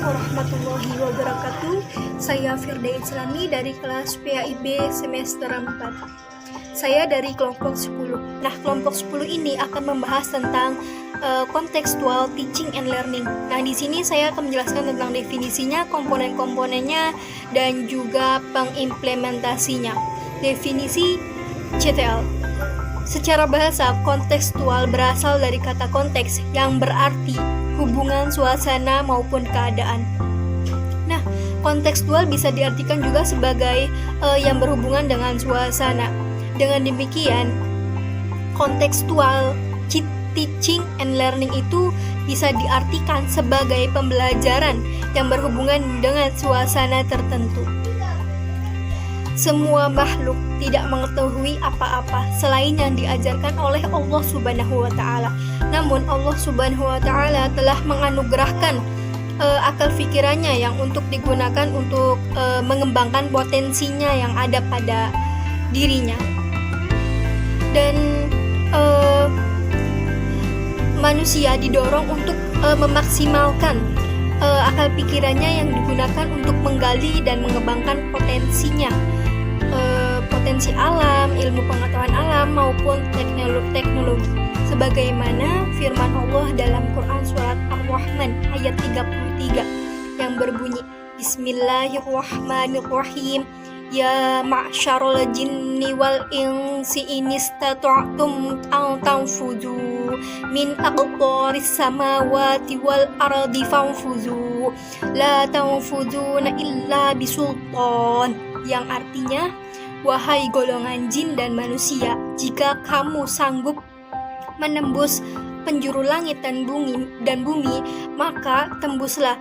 warahmatullahi wabarakatuh. Saya Firda Islami dari kelas PAIB semester 4. Saya dari kelompok 10. Nah, kelompok 10 ini akan membahas tentang contextual teaching and learning. Nah, di sini saya akan menjelaskan tentang definisinya, komponen-komponennya, dan juga pengimplementasinya. Definisi CTL. Secara bahasa, kontekstual berasal dari kata konteks yang berarti hubungan suasana maupun keadaan. Nah, kontekstual bisa diartikan juga sebagai yang berhubungan dengan suasana. Dengan demikian, kontekstual teaching and learning itu bisa diartikan sebagai pembelajaran yang berhubungan dengan suasana tertentu. Semua makhluk tidak mengetahui apa-apa selain yang diajarkan oleh Allah Subhanahu wa Ta'ala. Namun Allah Subhanahu wa Ta'ala telah menganugerahkan akal pikirannya yang untuk digunakan untuk mengembangkan potensinya yang ada pada dirinya. Dan manusia didorong untuk memaksimalkan akal pikirannya yang digunakan untuk menggali dan mengembangkan potensinya, potensi alam, ilmu pengetahuan alam maupun teknologi. Sebagaimana firman Allah dalam Quran surat Ar-Rahman ayat 33 yang berbunyi, Bismillahirrahmanirrahim. Ya ma'syarul jinni wal insi in istata'tum an tanfudu min aqtaris samawati wal ardi fanfudu la tanfuduna illa bisultan, yang artinya, wahai golongan jin dan manusia, jika kamu sanggup menembus penjuru langit dan bumi, maka tembuslah.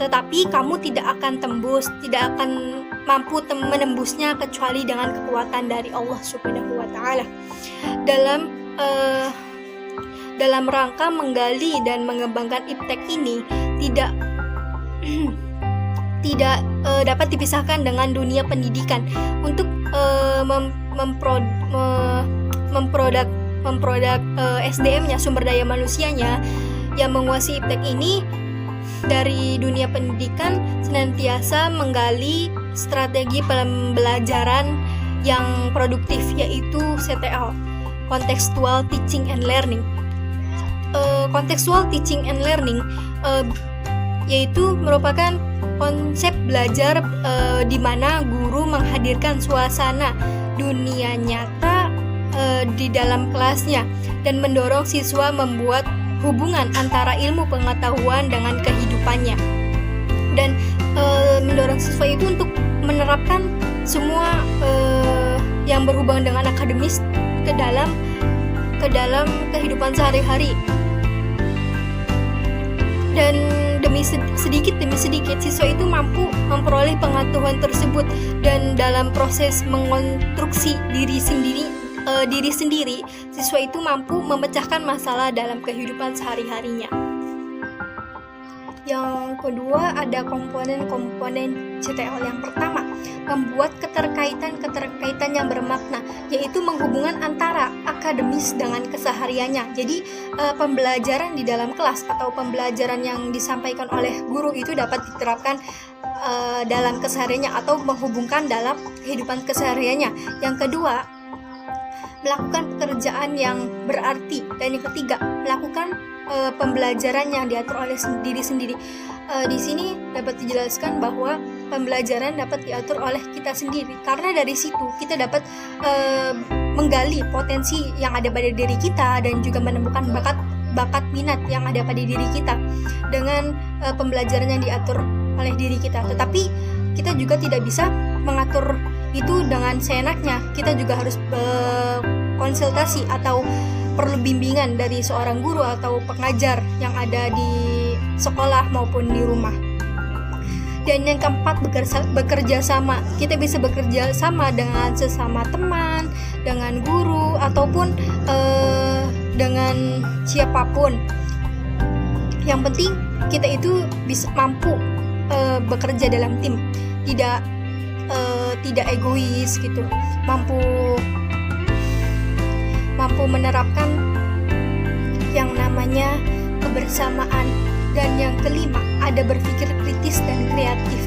Tetapi kamu tidak akan mampu menembusnya kecuali dengan kekuatan dari Allah Subhanahu wa Ta'ala. Dalam rangka menggali dan mengembangkan iptek ini tidak dapat dipisahkan dengan dunia pendidikan. Untuk memproduk SDM-nya, sumber daya manusianya yang menguasai iptek ini, dari dunia pendidikan senantiasa menggali strategi pembelajaran yang produktif, yaitu CTL, Contextual Teaching and Learning. Contextual Teaching and Learning yaitu merupakan konsep belajar di mana guru menghadirkan suasana dunia nyata di dalam kelasnya dan mendorong siswa membuat hubungan antara ilmu pengetahuan dengan kehidupannya, dan mendorong siswa itu untuk menerapkan semua yang berhubungan dengan akademis ke dalam kehidupan sehari-hari. Dan sedikit demi sedikit siswa itu mampu memperoleh pengetahuan tersebut, dan dalam proses mengonstruksi diri sendiri, siswa itu mampu memecahkan masalah dalam kehidupan sehari-harinya. Yang kedua, ada komponen-komponen CTL. Yang pertama, membuat keterkaitan yang bermakna, yaitu menghubungkan antara akademis dengan kesehariannya. Jadi pembelajaran di dalam kelas atau pembelajaran yang disampaikan oleh guru itu dapat diterapkan dalam kesehariannya atau menghubungkan dalam kehidupan kesehariannya. Yang kedua, melakukan pekerjaan yang berarti. Dan yang ketiga, melakukan pembelajaran yang diatur oleh diri sendiri. Di sini dapat dijelaskan bahwa pembelajaran dapat diatur oleh kita sendiri, karena dari situ kita dapat menggali potensi yang ada pada diri kita dan juga menemukan bakat minat yang ada pada diri kita dengan pembelajaran yang diatur oleh diri kita. Tetapi kita juga tidak bisa mengatur itu dengan seenaknya. Kita juga harus konsultasi atau perlu bimbingan dari seorang guru atau pengajar yang ada di sekolah maupun di rumah. Dan yang keempat, bekerja sama. Kita bisa bekerja sama dengan sesama teman, dengan guru, ataupun dengan siapapun. Yang penting kita itu bisa mampu bekerja dalam tim, tidak egois gitu, mampu menerapkan yang namanya kebersamaan Dan yang kelima, ada berpikir kritis dan kreatif.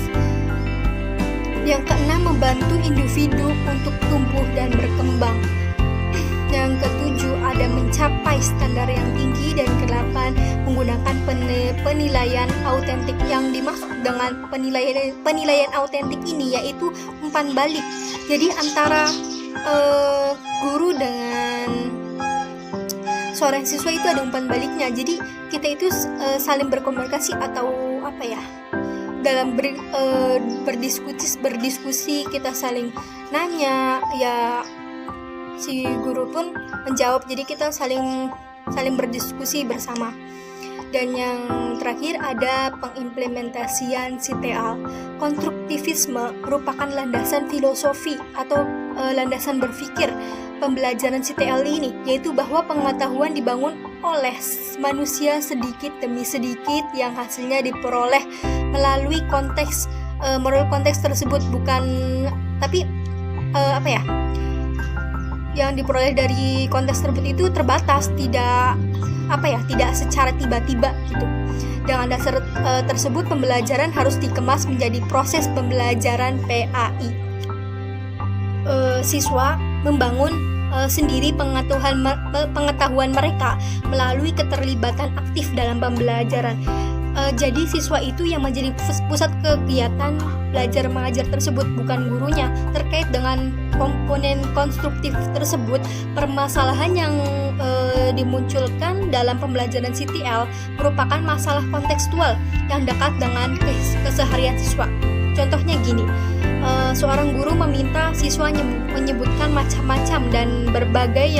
Yang keenam, membantu individu untuk tumbuh dan berkembang. Yang ketujuh, ada mencapai standar yang tinggi. Dan kedelapan, menggunakan penilaian autentik. Yang dimaksud dengan penilaian autentik ini yaitu umpan balik. Jadi antara guru dengan seorang siswa itu ada umpan baliknya. Jadi kita itu saling berkomunikasi atau dalam berdiskusi kita saling nanya, ya si guru pun menjawab, jadi kita saling berdiskusi bersama. Dan yang terakhir ada pengimplementasian CTL. Konstruktivisme merupakan landasan filosofi atau landasan berpikir pembelajaran CTL ini, yaitu bahwa pengetahuan dibangun oleh manusia sedikit demi sedikit yang hasilnya diperoleh melalui konteks tersebut, yang diperoleh dari konteks tersebut itu terbatas, tidak secara tiba-tiba gitu. Dengan dasar tersebut pembelajaran harus dikemas menjadi proses pembelajaran PAI. Siswa membangun sendiri pengetahuan mereka melalui keterlibatan aktif dalam pembelajaran. Jadi siswa itu yang menjadi pusat kegiatan belajar mengajar tersebut, bukan gurunya. Terkait dengan komponen konstruktif tersebut, permasalahan yang dimunculkan dalam pembelajaran CTL merupakan masalah kontekstual yang dekat dengan keseharian siswa. Contohnya gini, seorang guru meminta siswa menyebutkan macam-macam dan berbagai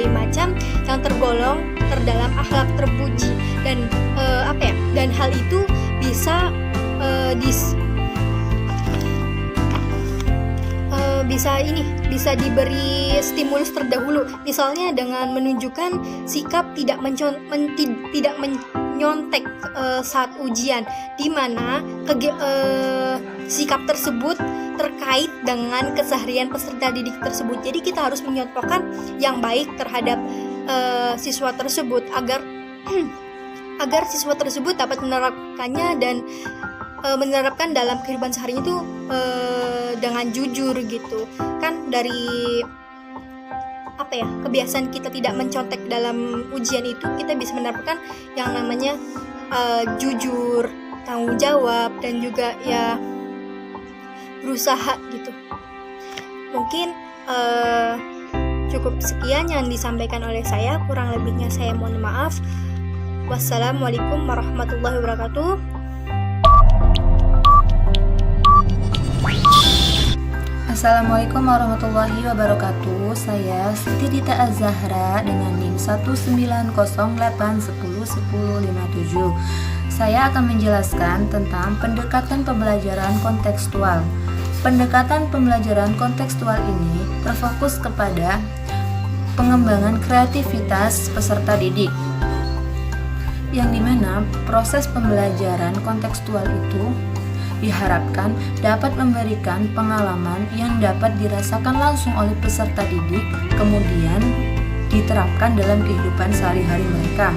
macam yang tergolong terdalam akhlak terpuji, dan hal itu bisa diberi stimulus terdahulu, misalnya dengan menunjukkan sikap tidak menyontek saat ujian, di mana sikap tersebut terkait dengan keseharian peserta didik tersebut. Jadi kita harus menyontohkan yang baik terhadap siswa tersebut agar siswa tersebut dapat menerapkannya dan menerapkan dalam kehidupan sehari itu dengan jujur gitu kan. Dari kebiasaan kita tidak mencontek dalam ujian itu, kita bisa menerapkan yang namanya jujur, tanggung jawab, dan juga ya berusaha gitu. Mungkin cukup sekian yang disampaikan oleh saya, kurang lebihnya saya mohon maaf. Wassalamualaikum warahmatullahi wabarakatuh. Assalamualaikum warahmatullahi wabarakatuh. Saya Siti Dita Az-Zahra dengan NIM 19081101057. Saya akan menjelaskan tentang pendekatan pembelajaran kontekstual. Pendekatan pembelajaran kontekstual ini terfokus kepada pengembangan kreativitas peserta didik, yang dimana proses pembelajaran kontekstual itu diharapkan dapat memberikan pengalaman yang dapat dirasakan langsung oleh peserta didik, kemudian diterapkan dalam kehidupan sehari-hari mereka.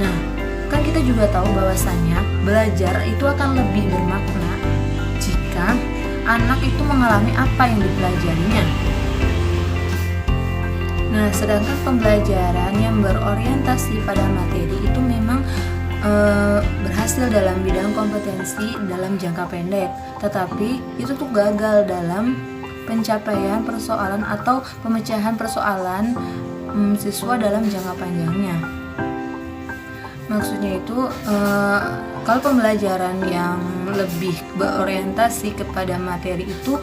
Nah, kan kita juga tahu bahwasannya belajar itu akan lebih bermakna jika anak itu mengalami apa yang dipelajarinya. Nah, sedangkan pembelajaran yang berorientasi pada materi itu memang berhasil dalam bidang kompetensi dalam jangka pendek, tetapi itu tuh gagal dalam pencapaian persoalan atau pemecahan persoalan siswa dalam jangka panjangnya. Maksudnya itu kalau pembelajaran yang lebih berorientasi kepada materi itu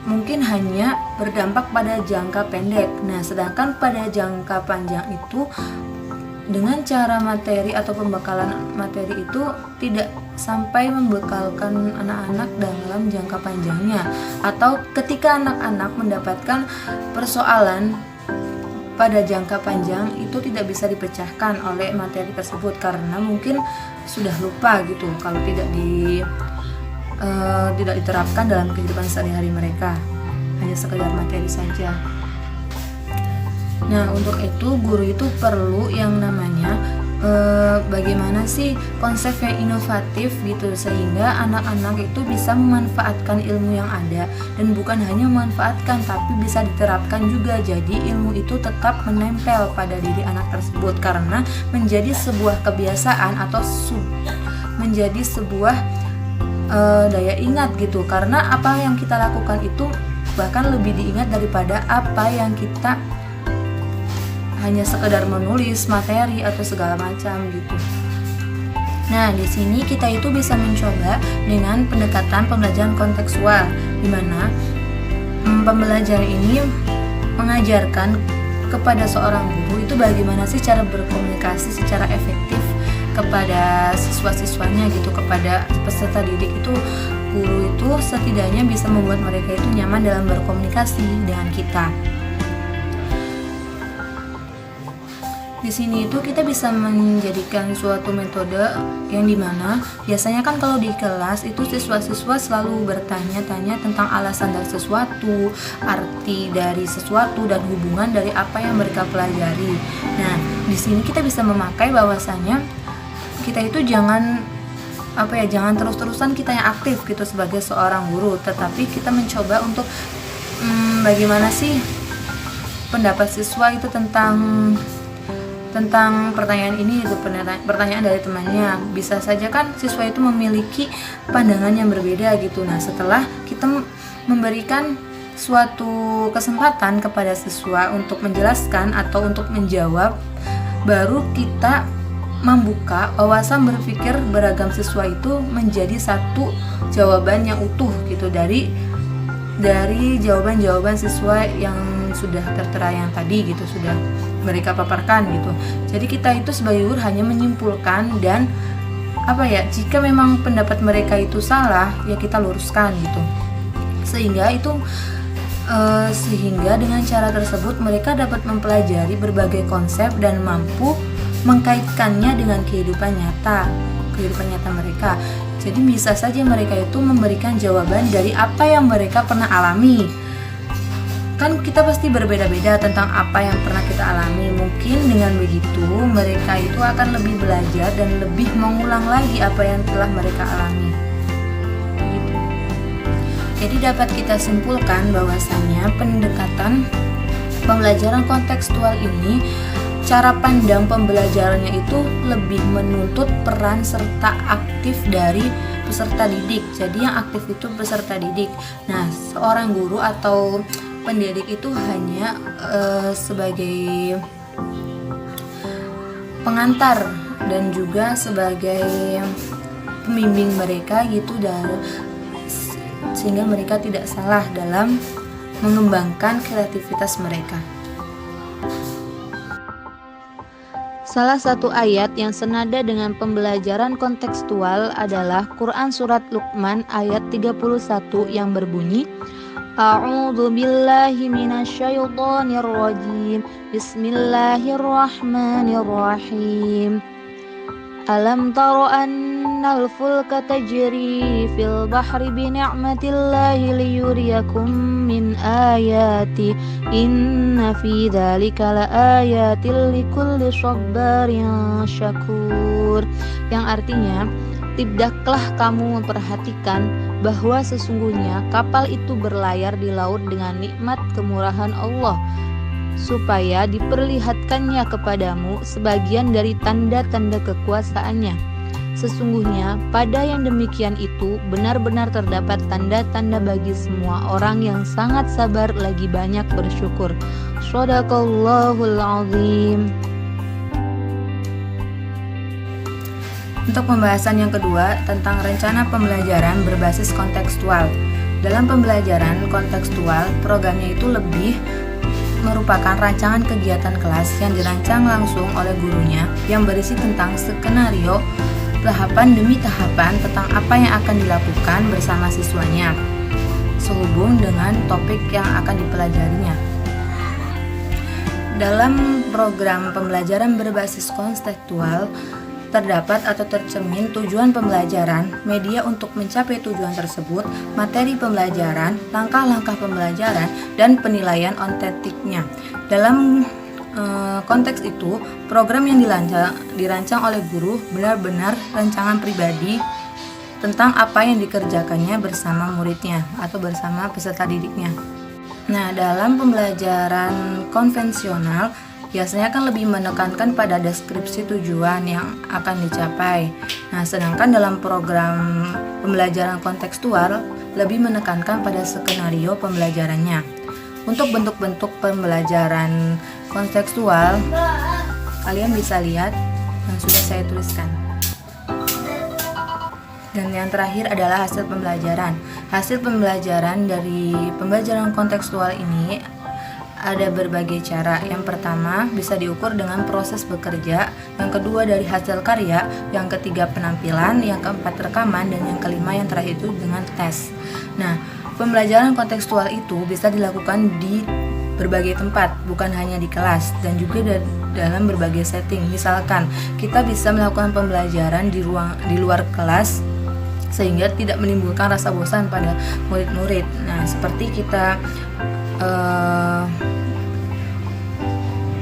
mungkin hanya berdampak pada jangka pendek. Nah, sedangkan pada jangka panjang itu dengan cara materi atau pembekalan materi itu tidak sampai membekalkan anak-anak dalam jangka panjangnya, atau ketika anak-anak mendapatkan persoalan pada jangka panjang itu tidak bisa dipecahkan oleh materi tersebut karena mungkin sudah lupa gitu kalau tidak diterapkan dalam kehidupan sehari-hari mereka, hanya sekedar materi saja. Nah, untuk itu guru itu perlu yang namanya bagaimana sih konsep yang inovatif gitu, sehingga anak-anak itu bisa memanfaatkan ilmu yang ada, dan bukan hanya memanfaatkan tapi bisa diterapkan juga. Jadi ilmu itu tetap menempel pada diri anak tersebut karena menjadi sebuah kebiasaan atau menjadi sebuah daya ingat gitu, karena apa yang kita lakukan itu bahkan lebih diingat daripada apa yang kita hanya sekedar menulis materi atau segala macam gitu. Nah, di sini kita itu bisa mencoba dengan pendekatan pembelajaran kontekstual, di mana pembelajaran ini mengajarkan kepada seorang guru itu bagaimana sih cara berkomunikasi secara efektif kepada siswa-siswanya gitu, kepada peserta didik itu. Guru itu setidaknya bisa membuat mereka itu nyaman dalam berkomunikasi dengan kita. Di sini itu kita bisa menjadikan suatu metode yang dimana biasanya kan kalau di kelas itu siswa-siswa selalu bertanya-tanya tentang alasan dari sesuatu, arti dari sesuatu, dan hubungan dari apa yang mereka pelajari. Nah, di sini kita bisa memakai bahwasanya kita itu jangan terus-terusan kita yang aktif gitu sebagai seorang guru, tetapi kita mencoba untuk bagaimana sih pendapat siswa itu tentang pertanyaan ini, itu pertanyaan dari temannya. Bisa saja kan siswa itu memiliki pandangan yang berbeda gitu. Nah, setelah kita memberikan suatu kesempatan kepada siswa untuk menjelaskan atau untuk menjawab, baru kita membuka wawasan berpikir beragam siswa itu menjadi satu jawaban yang utuh gitu dari jawaban-jawaban siswa yang sudah tertera yang tadi gitu, sudah mereka paparkan gitu. Jadi kita itu sebagai guru hanya menyimpulkan dan jika memang pendapat mereka itu salah ya kita luruskan gitu. Sehingga dengan cara tersebut mereka dapat mempelajari berbagai konsep dan mampu mengkaitkannya dengan kehidupan nyata mereka. Jadi bisa saja mereka itu memberikan jawaban dari apa yang mereka pernah alami. Kan kita pasti berbeda-beda tentang apa yang pernah kita alami. Mungkin dengan begitu mereka itu akan lebih belajar dan lebih mengulang lagi apa yang telah mereka alami gitu. Jadi dapat kita simpulkan bahwasanya pendekatan pembelajaran kontekstual ini, cara pandang pembelajarannya itu lebih menuntut peran serta aktif dari peserta didik. Jadi yang aktif itu peserta didik. Nah, seorang guru atau pendidik itu hanya sebagai pengantar dan juga sebagai pembimbing mereka gitu, sehingga mereka tidak salah dalam mengembangkan kreativitas mereka. Salah satu ayat yang senada dengan pembelajaran kontekstual adalah Quran Surat Luqman ayat 31 yang berbunyi, A'udzu billahi minasyaitonir rajim. Bismillahirrahmanirrahim. Alam tara annal fulka tajri fil bahri bi ni'matillahi liyuriyakum min ayati inna fi dzalika laayatil likulli sabarin syakur. Yang artinya, tidaklah kamu memperhatikan bahwa sesungguhnya kapal itu berlayar di laut dengan nikmat kemurahan Allah, supaya diperlihatkannya kepadamu sebagian dari tanda-tanda kekuasaannya. Sesungguhnya pada yang demikian itu benar-benar terdapat tanda-tanda bagi semua orang yang sangat sabar lagi banyak bersyukur. Shadaqallahul azim. Untuk pembahasan yang kedua tentang rencana pembelajaran berbasis kontekstual. Dalam pembelajaran kontekstual, programnya itu lebih merupakan rancangan kegiatan kelas yang dirancang langsung oleh gurunya yang berisi tentang skenario tahapan demi tahapan tentang apa yang akan dilakukan bersama siswanya sehubung dengan topik yang akan dipelajarinya. Dalam program pembelajaran berbasis kontekstual terdapat atau tercermin tujuan pembelajaran, media untuk mencapai tujuan tersebut, materi pembelajaran, langkah-langkah pembelajaran, dan penilaian otentiknya. Dalam konteks itu, program yang dirancang oleh guru benar-benar rancangan pribadi tentang apa yang dikerjakannya bersama muridnya atau bersama peserta didiknya. Nah, dalam pembelajaran konvensional biasanya kan lebih menekankan pada deskripsi tujuan yang akan dicapai. Nah, sedangkan dalam program pembelajaran kontekstual lebih menekankan pada skenario pembelajarannya. Untuk bentuk-bentuk pembelajaran kontekstual, kalian bisa lihat yang sudah saya tuliskan. Dan yang terakhir adalah hasil pembelajaran. Hasil pembelajaran dari pembelajaran kontekstual ini ada berbagai cara. Yang pertama bisa diukur dengan proses bekerja, yang kedua dari hasil karya, yang ketiga penampilan, yang keempat rekaman, dan yang kelima yang terakhir itu dengan tes. Nah, pembelajaran kontekstual itu bisa dilakukan di berbagai tempat, bukan hanya di kelas, dan juga dalam berbagai setting. Misalkan kita bisa melakukan pembelajaran di luar kelas sehingga tidak menimbulkan rasa bosan pada murid-murid. Nah, seperti kita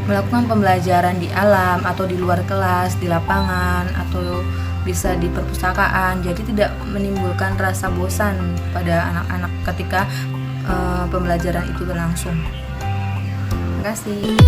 melakukan pembelajaran di alam atau di luar kelas, di lapangan, atau bisa di perpustakaan, jadi tidak menimbulkan rasa bosan pada anak-anak ketika pembelajaran itu berlangsung. Terima kasih.